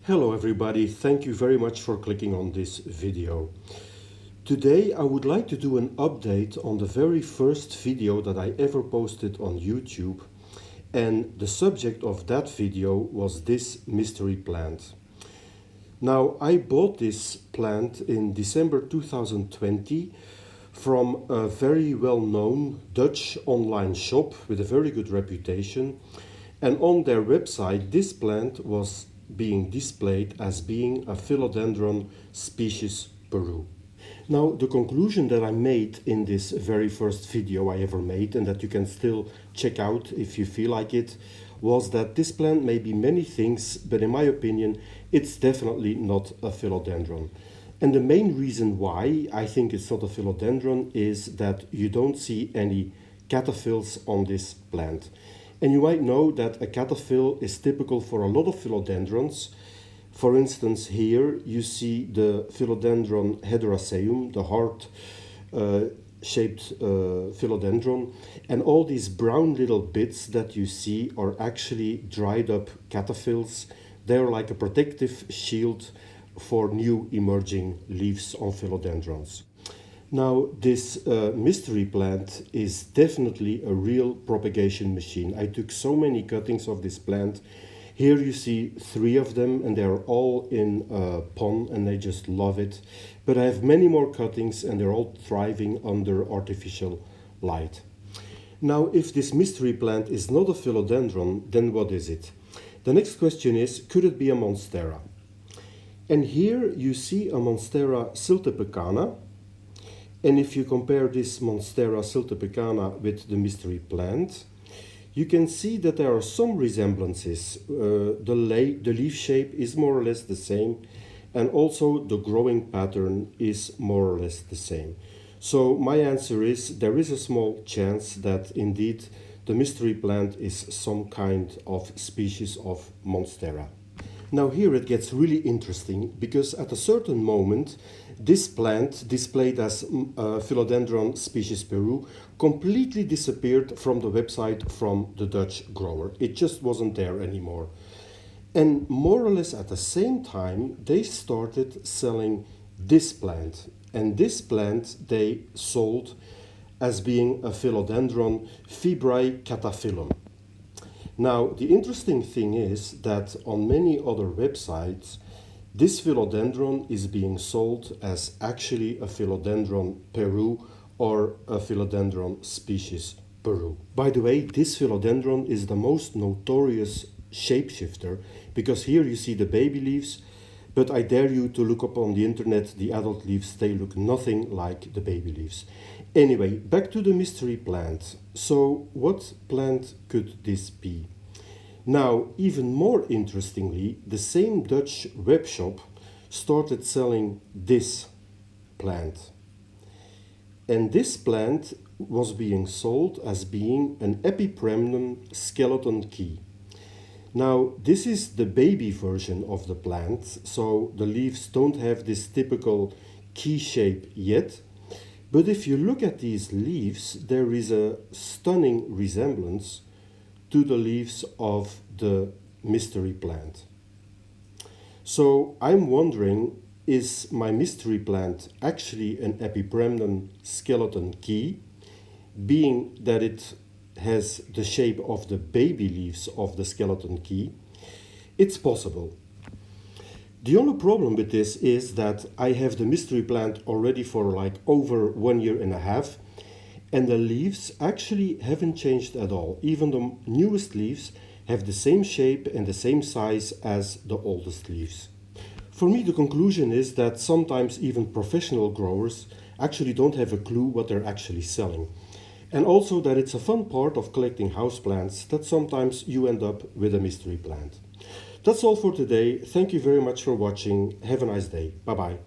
Hello everybody, thank you very much for clicking on this video. Today I would like to do an update on the very first video that I ever posted on YouTube, and the subject of that video was this mystery plant. Now, I bought this plant in December 2020 from a very well-known Dutch online shop with a very good reputation, and on their website this plant was being displayed as being a Philodendron species Peru. Now, the conclusion that I made in this very first video I ever made, and that you can still check out if you feel like it, was that this plant may be many things, but in my opinion it's definitely not a Philodendron. And the main reason why I think it's not a Philodendron is that you don't see any cataphyls on this plant. And you might know that a cataphyl is typical for a lot of philodendrons. For instance, here you see the Philodendron hederaceum, the heart-shaped philodendron, and all these brown little bits that you see are actually dried up cataphyls. They're like a protective shield for new emerging leaves on philodendrons. Now, this mystery plant is definitely a real propagation machine. I took so many cuttings of this plant. Here you see 3 of them, and they're all in a pond, and I just love it. But I have many more cuttings, and they're all thriving under artificial light. Now, if this mystery plant is not a philodendron, then what is it? The next question is, could it be a monstera? And here you see a Monstera siltepecana. And if you compare this Monstera siltepecana with the mystery plant, you can see that there are some resemblances. The leaf shape is more or less the same, and also the growing pattern is more or less the same. So my answer is there is a small chance that indeed the mystery plant is some kind of species of Monstera. Now here it gets really interesting, because at a certain moment this plant, displayed as Philodendron species Peru, completely disappeared from the website from the Dutch grower. It just wasn't there anymore. And more or less at the same time they started selling this plant. And this plant they sold as being a Philodendron fibrae cataphyllum. Now, the interesting thing is that on many other websites, this philodendron is being sold as actually a Philodendron Peru or a Philodendron species Peru. By the way, this philodendron is the most notorious shapeshifter, because here you see the baby leaves, but I dare you to look up on the internet the adult leaves. They look nothing like the baby leaves. Anyway, back to the mystery plant. So what plant could this be? Now, even more interestingly, the same Dutch webshop started selling this plant. And this plant was being sold as being an Epipremnum skeleton key. Now, this is the baby version of the plant, so the leaves don't have this typical key shape yet. But if you look at these leaves, there is a stunning resemblance to the leaves of the mystery plant. So I'm wondering, is my mystery plant actually an Epipremnum skeleton key, being that it has the shape of the baby leaves of the skeleton key? It's possible. The only problem with this is that I have the mystery plant already for like over 1.5 years, and the leaves actually haven't changed at all. Even the newest leaves have the same shape and the same size as the oldest leaves. For me, the conclusion is that sometimes even professional growers actually don't have a clue what they're actually selling. And also that it's a fun part of collecting houseplants that sometimes you end up with a mystery plant. That's all for today. Thank you very much for watching. Have a nice day. Bye bye.